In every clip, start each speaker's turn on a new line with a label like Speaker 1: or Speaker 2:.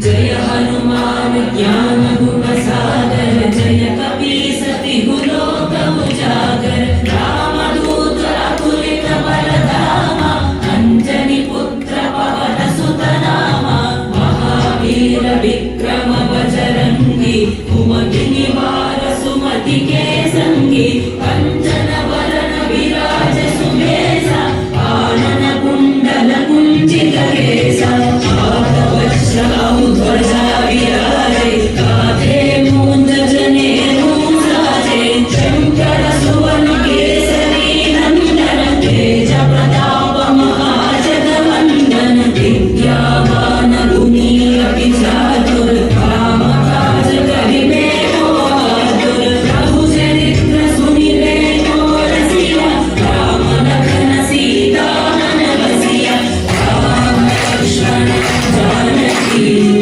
Speaker 1: जय हनुमान ज्ञान गुण सागर जय कपीसति गुलोक उजागर रामदूत अतुलित बलधामा अंजनी पुत्र पवन सुत नामा महावीर विक्रम बजरंगी कुमति निवार सुमति के संगी कंचन वरण विराज सुबेसा कानन कुंडल कुंचित केसा ध्वजा विराजे कांधे मूंज जनेऊ साजे शंकर सुवन केसरी नंदन तेज प्रताप महाजगवंदन विद्यावान गुणी अति चातुर काम काज करिबे को आतुर प्रभु चरित्र सुनिबे को रसिया राम लखन सीता मन बसिया राम लक्ष्मण जानकी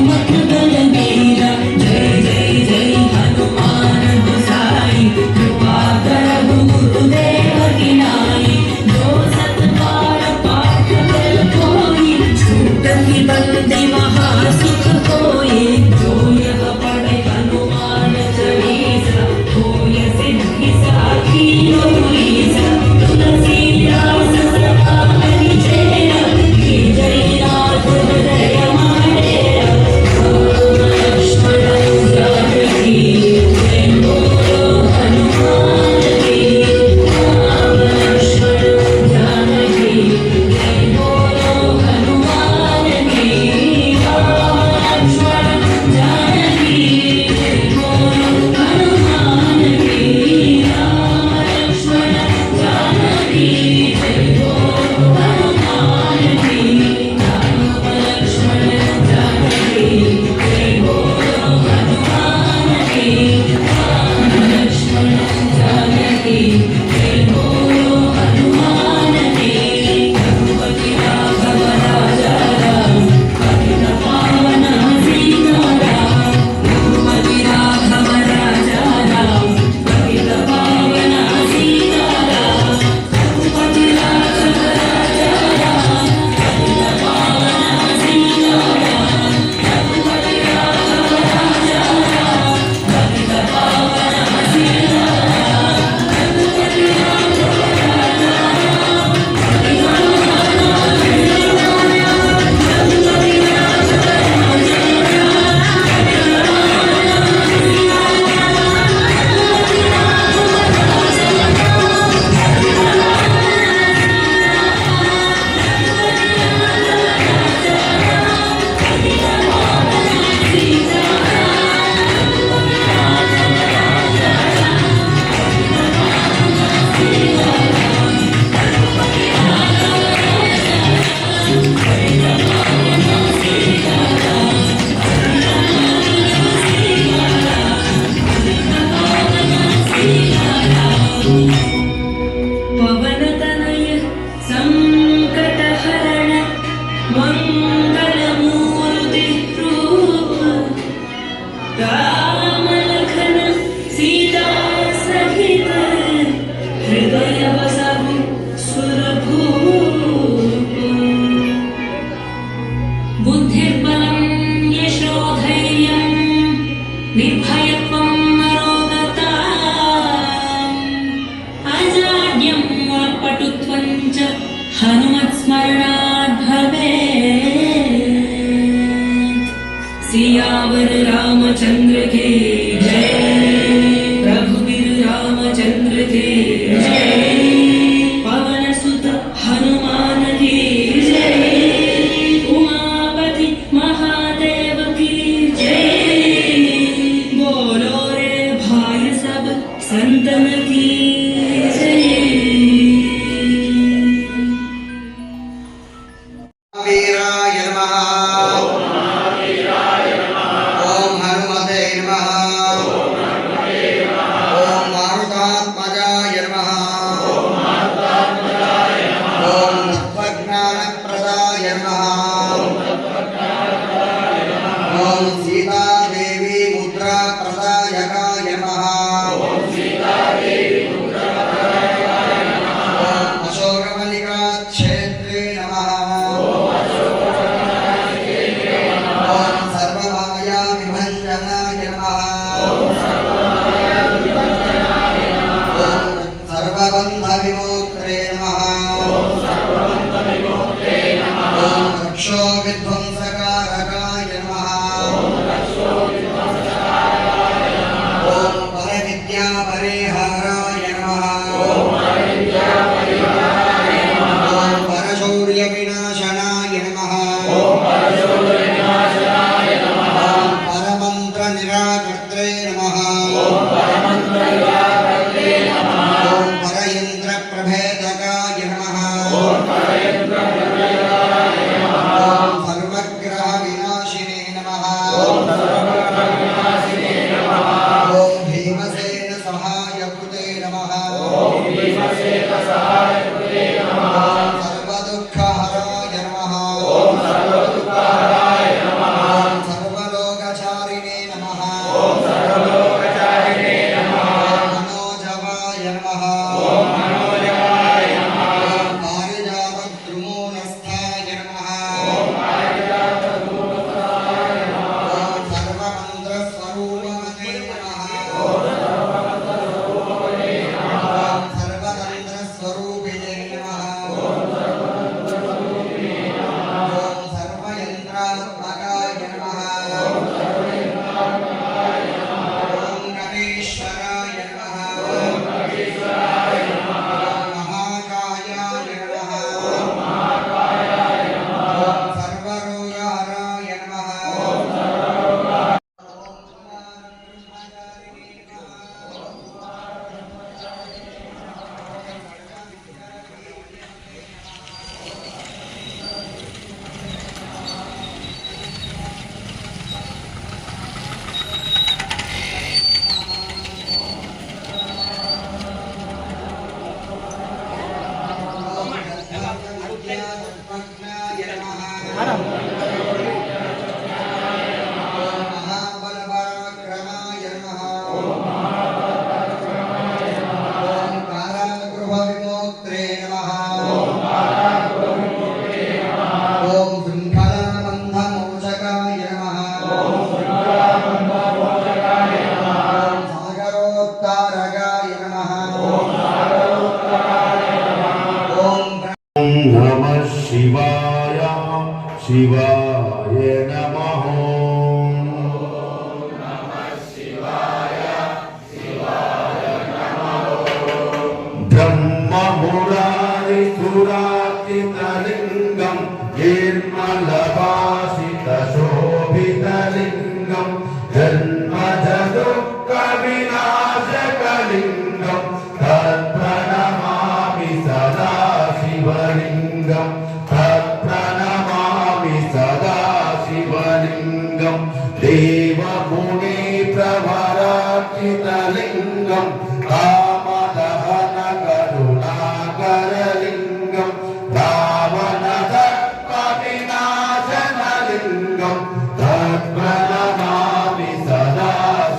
Speaker 1: हनुमत बलबीरा जय जय जय हनुमान गोसाई कृपा करहु गुरुदेव की नाई जो सत बार पाठ कर कोई छूटहि बंदी महासुख होई जो यह पढ़े हनुमान चालीसा होय सिद्धि साखी गौरीसा तुलसीदास सदा हरि चेरा की जय नाथ हृदय माडेरा राम लक्ष्मण जानकी जय बोलो हनुमान की राम लक्ष्मण जानकी जय बोलो हनुमान की राम लक्ष्मण जानकी जय बोलो हनुमान की राम लक्ष्मण जानकी जय बोलो हनुमान की राम लक्ष्मण जानकी जय बोलो हनुमान की राम लक्ष्मण जानकी जय बोलो हनुमान की रघुपति राघव राजा राम पतित पावन सीताराम रघुपति राघव राजा राम पतित पावन सीताराम रघुपति राघव राजा राम पतित पावन सीताराम रघुपति राघव राजा राम पतित पावन सीताराम रघुपति राघव पवन तनय संकटहरण मंगल मूर्ति रूप राम लखन सीता सहित हृदय बसहु सुरभूप बुद्धिर्बलं यशोधैर्यं निर्भयत्वं मरोगता अजाड्यं वाक्पटुत्वं च हनुमत्स्मरणात् भवेत् सियावर रामचंद्र के जय रघुवीर रामचंद्र के जय पवन सुत हनुमान की जय उमापति महादेव की जय बोलो रे भाई सब संतन की जय
Speaker 2: वीराय नमः ओम हनुमते नमः
Speaker 3: शोभितलिङ्गं जन्मजदुःखविनाशकलिङ्गं तत्प्रणमामि सदा शिवलिङ्गं तत्प्रणमामि सदा शिवलिङ्गं देवमुनि प्रवरार्चितलिङ्गं कामदहन करुणाकरलिङ्गं रावणदर्पविनाशनलिङ्गं तत्प्रणमामि सदा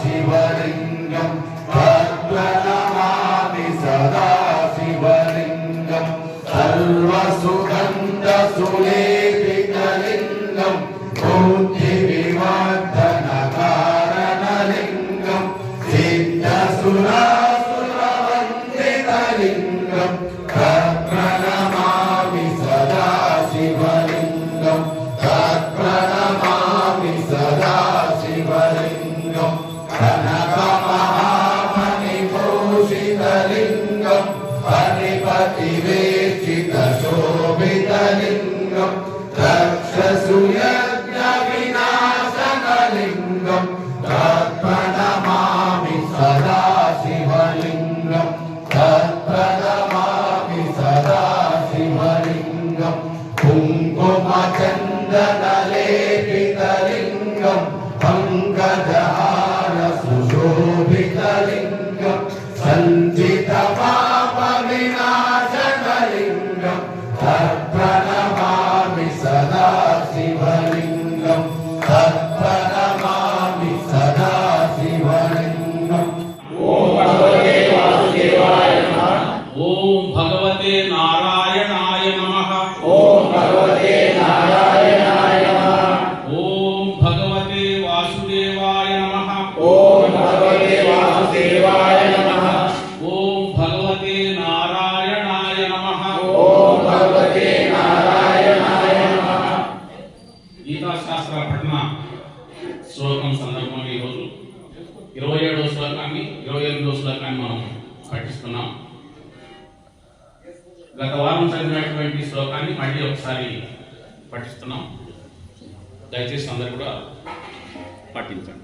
Speaker 3: शिवलिङ्गं तत्प्रणमामि सदा शिवलिङ्गं सर्वसुगन्धसुलेपितलिङ्गं बुद्धिविवर्धनकारणलिङ्गं सिद्धसुरासुरवन्दितलिङ्गं तत्प्रणमामि सदा शिवलिङ्गं तत्प्रणमामि सदा शिवलिङ्गं कनकमहामणिभूषितलिङ्गं फणिपतिवेष्टितशोभितलिङ्गं रक्षसूयज्ञविनाशनलिङ्गं तत्प्रणमामि सदा शिवलिङ्गं तत्प्रणमामि सदा शिवलिङ्गं कुङ्कुमचन्दनलेपितलिङ्गं पङ्कजहार सुशोभितलिङ्गं सञ्चितपापविनाशनलिङ्गं तत्प्रणमामि सदा शिवलिङ्गं तत्प्रणमामि सदा शिवलिङ्गम्
Speaker 4: ओम भगवते नारायणाय नमः।
Speaker 5: ओम भगवते नारायणाय नमः।
Speaker 4: ओम भगवते वासुदेवाय नमः।
Speaker 5: ओम भगवते वासुदेवाय नमः।
Speaker 4: ओम भगवते नारायणाय नमः।
Speaker 5: ओम भगवते नारायणाय नमः।
Speaker 4: गीता शास्त्र पठन శ్లోకం సందర్భంగా ఈరోజు 27వ శ్లోకాన్ని 28వ శ్లోకాన్ని మనం పఠిస్తున్నాం. గత వారం చదివినటువంటి శ్లోకాన్ని మళ్ళీ ఒకసారి పఠిస్తున్నాం. దయచేసి అందరూ కూడా పఠించండి.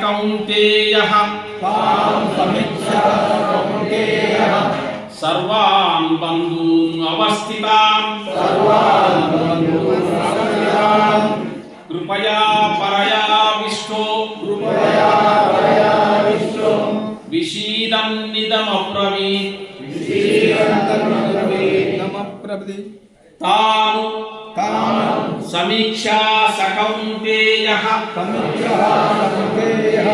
Speaker 4: కౌంతేయః
Speaker 5: తాం సమీక్షా కౌంతేయః
Speaker 4: సర్వాన్ బంధూన్ అవస్థితాన్
Speaker 5: సర్వాన్ బంధూన్ అవస్థితాన్
Speaker 4: కృపయా పరయా విష్ణో
Speaker 5: కృపయా పరయా విష్ణో
Speaker 4: విషీదన్నిదమబ్రవీత్
Speaker 5: విషీదన్నిదమబ్రవీత్
Speaker 4: తాను
Speaker 5: తాం
Speaker 4: సమీక్షా సకౌంతేయః
Speaker 5: సమీక్షా కౌంతేయః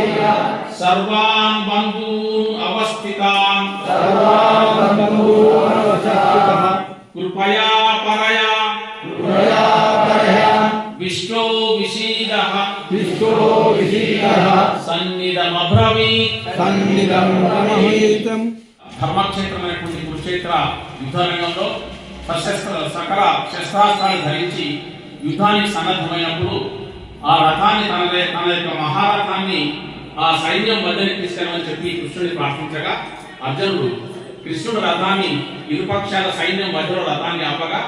Speaker 4: సర్వాన్ బంధూన్ అవస్థితాన్
Speaker 5: సర్వాన్ బంధూన్ అవస్థితాః
Speaker 4: కృపయా పరయా
Speaker 5: కృపయా పరయా
Speaker 4: విష్ణో విషీదః
Speaker 5: విష్ణో విషీదః
Speaker 4: సన్నిధమబ్రవీత్
Speaker 5: సన్నిధం బ్రహ్మీతం.
Speaker 4: ధర్మక్షేత్రమైనటువంటి కురుక్షేత్ర యుద్ధరంగంలో సకల శస్త్రాస్త్రాలు ధరించి యుద్ధానికి సన్నద్ధమైనప్పుడు ఆ రథాన్ని తన యొక్క మహారథాన్ని ఆ సైన్యం వద్దకు తీసుకెళ్ళమని చెప్పి కృష్ణుడిని ప్రార్థించగా అర్జునుడు కృష్ణుడు రథాన్ని ఇరుపక్షాల సైన్యం మధ్యలో రథాన్ని ఆపగా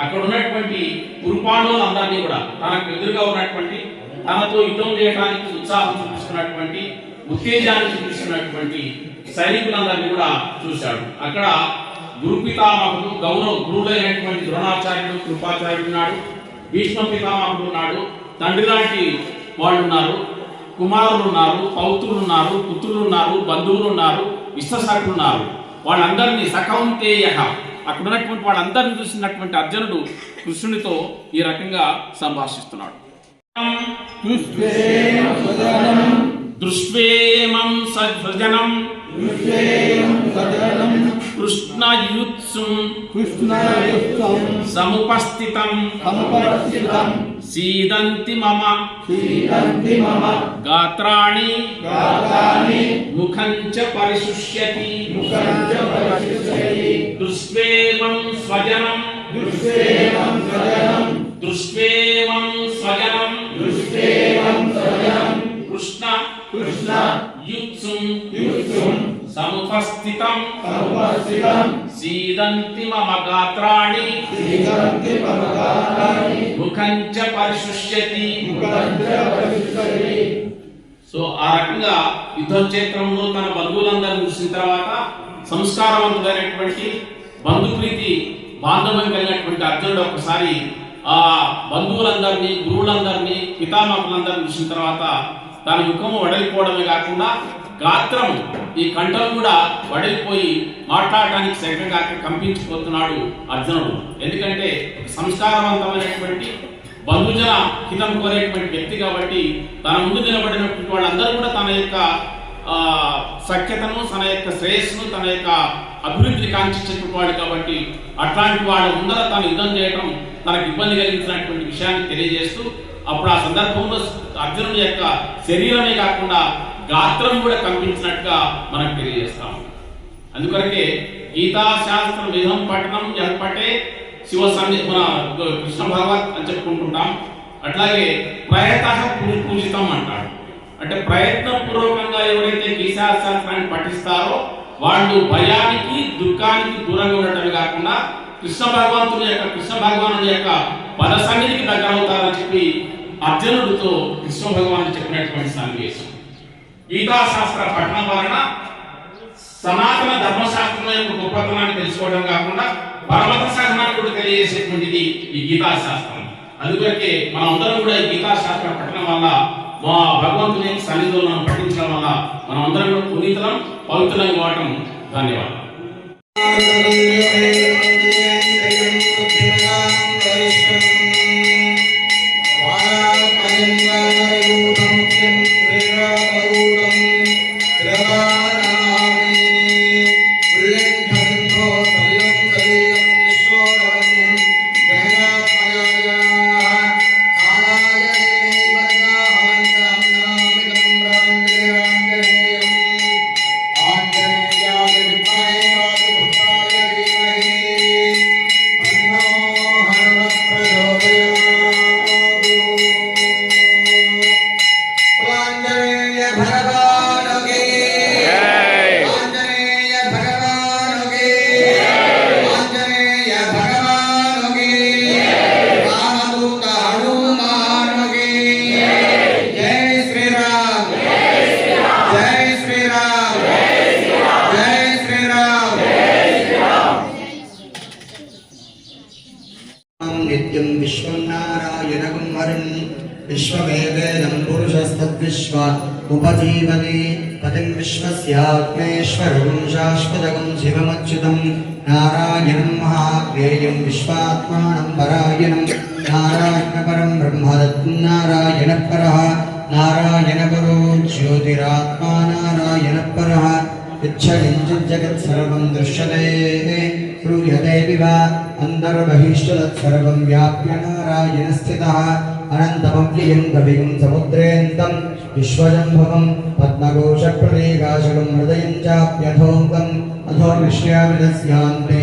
Speaker 4: అక్కడ ఉన్నటువంటి కురుపాండవులందరినీ కూడా తనకు ఎదురుగా ఉన్నటువంటి తనతో యుద్ధం చేయడానికి ఉత్సాహం చూపిస్తున్నటువంటి ఉత్తేజాన్ని చూపిస్తున్నటువంటి సైనికులందరినీ కూడా చూశాడు. అక్కడ గురు పితామహుడు గురువులైనటువంటి ద్రోణాచార్యుడు కృపాచార్యుడు ఉన్నాడు, భీష్మ పితామహుడు ఉన్నాడు, తండ్రి లాంటి వాళ్ళు ఉన్నారు, కుమారులు ఉన్నారు, పౌత్రులు ఉన్నారు, పుత్రులు ఉన్నారు, బంధువులు ఉన్నారు, ఇష్టసఖులు ఉన్నారు. వాళ్ళందరినీ సకౌంతేయః అక్కడ ఉన్నటువంటి వాళ్ళందరినీ చూసినటువంటి అర్జునుడు కృష్ణునితో ఈ రకంగా సంభాషిస్తున్నాడు. దృష్వేమం సజ్జనం కృష్ణయుత్సుం సముపస్థితం సీదంతి మమ గాత్రాణి ముఖం చ పరిశుష్యతి దృష్వేమం స్వజనం కృష్ణ యుత్సుం సముపస్థితం सीदन्ति मम गात्राणि
Speaker 5: सीदन्ति मम गात्राणि
Speaker 4: मुखं च परिशुष्यति
Speaker 5: मुखं च परिशुष्यति।
Speaker 4: సో ఆ రకంగా యుద్ధ క్షేత్రంలో తన బంధువులందరినీ చూసిన తర్వాత సంస్కారవంతుడైనటువంటి బంధుప్రీతి బాంధవ్యం కలిగినటువంటి అర్జునుడు ఒకసారి ఆ బంధువులందరినీ, గురువులందరినీ, పితామహులందరినీ చూసిన తర్వాత తన ముఖము వడలిపోవడమే కాకుండా గాత్రం, ఈ కంఠం కూడా వడలిపోయి మాట్లాడటానికి సైతంగా కంపించిపోతున్నాడు అర్జునుడు. ఎందుకంటే సంస్కారవంతమైనటువంటి బంధుజన హితం కోరేటువంటి వ్యక్తి కాబట్టి తన ముందు నిలబడినటువంటి వాళ్ళందరూ కూడా తన యొక్క సఖ్యతను, తన యొక్క శ్రేయస్సును, తన యొక్క అభివృద్ధిని కాంక్షించేటువంటి వాడు కాబట్టి అట్లాంటి వాళ్ళ ముందర తాను యుద్ధం చేయడం తనకు ఇబ్బంది కలిగించినటువంటి విషయాన్ని తెలియజేస్తూ అప్పుడు ఆ సందర్భంలో అర్జునుడి యొక్క శరీరమే కాకుండా గాత్రం కూడా కంపించినట్టుగా మనకు తెలియజేస్తాం. అందుకొరకే గీతా శాస్త్ర విధం పఠనం పటే శివ మన కృష్ణ భగవత్ అని చెప్పుకుంటుంటాం. అట్లాగే ప్రయత్న పూజితం అంటాడు. అంటే ప్రయత్నపూర్వకంగా ఎవరైతే గీతా శాస్త్రాన్ని పఠిస్తారో వాళ్ళు భయానికి, దుఃఖానికి దూరంగా ఉండటమే కాకుండా కృష్ణ భగవానుడి యొక్క పద సన్నిధికి దగ్గర అవుతారని చెప్పి అర్జునుడితో కృష్ణ భగవానుడు చెప్పినటువంటి సన్నివేశం. గీతా శాస్త్ర పఠనం వలన సనాతన ధర్మశాస్త్రం యొక్క గొప్పతనాన్ని తెలుసుకోవడం కాకుండా పరమత సహనాన్ని కూడా తెలియజేసేటువంటిది ఈ గీతా శాస్త్రం. అందుకొరకే మనం అందరం కూడా ఈ గీతా శాస్త్ర పఠనం వల్ల, మా భగవంతుని సన్నిధిలో మనం పఠించడం వల్ల మనం అందరం కూడా పునీతులం, పవిత్రులం కావటం. ధన్యవాదాలు.
Speaker 2: नित्यं विश्वं नारायणं हरिं विश्वमेवेदं पुरुषस्तद्विश्व उपजीवने पतिं विश्वस्यात्मेश्वरं शाश्वतं शिवमच्युतं नारायणं महाज्ञेयं विश्वात्मानं परायणं नारायणपरं ब्रह्मदत्तं नारायणपरः नारायणपरो ज्योतिरात्मा नारायणपरः इच्छिञ्चित् जगत् सर्वं दृश्यते श्रूयते विवा अन्तर्बहिष्टतत्सर्वं व्याप्य नारायणस्थितः अनन्तमव्ययं कविं समुद्रेन्दं विश्वजम्भवं पद्मघोषप्रतीकाशकं हृदयं चाप्यथोमुखम् अथो विश्यामिदस्यान्ते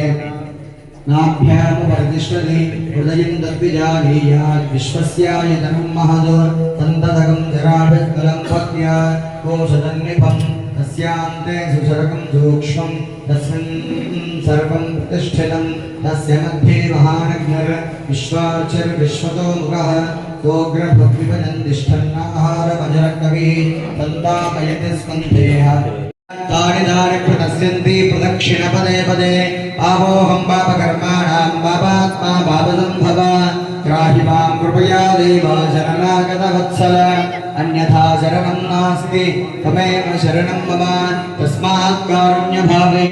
Speaker 2: नाभ्यामुपरितिष्ठति हृदयं तद्विजानीयात् विश्वस्यायतनं महदो सन्ततकं जराभिस्कलं भक्त्या कोशतन्निभम् तस्यान्ते सुशरकं सूक्ष्मं तस्मिन् सर्वं प्रतिष्ठितं तस्य मध्ये महानग्नर् विश्वाचर्विश्वतो मुखः सोऽग्रभग्विभजन्तिष्ठन्नाहारमजरकविः तन्तामयति स्कन्धेः तानि तानि प्रदस्यन्ति प्रदक्षिणपदे पदे पापोऽहं पापकर्माणां पापात्मा पापसम्भव त्राहि मां कृपया देव शरणागतवत्सल अन्यथा शरणं नास्ति त्वमेव शरणं मम तस्मात् कारुण्यभावे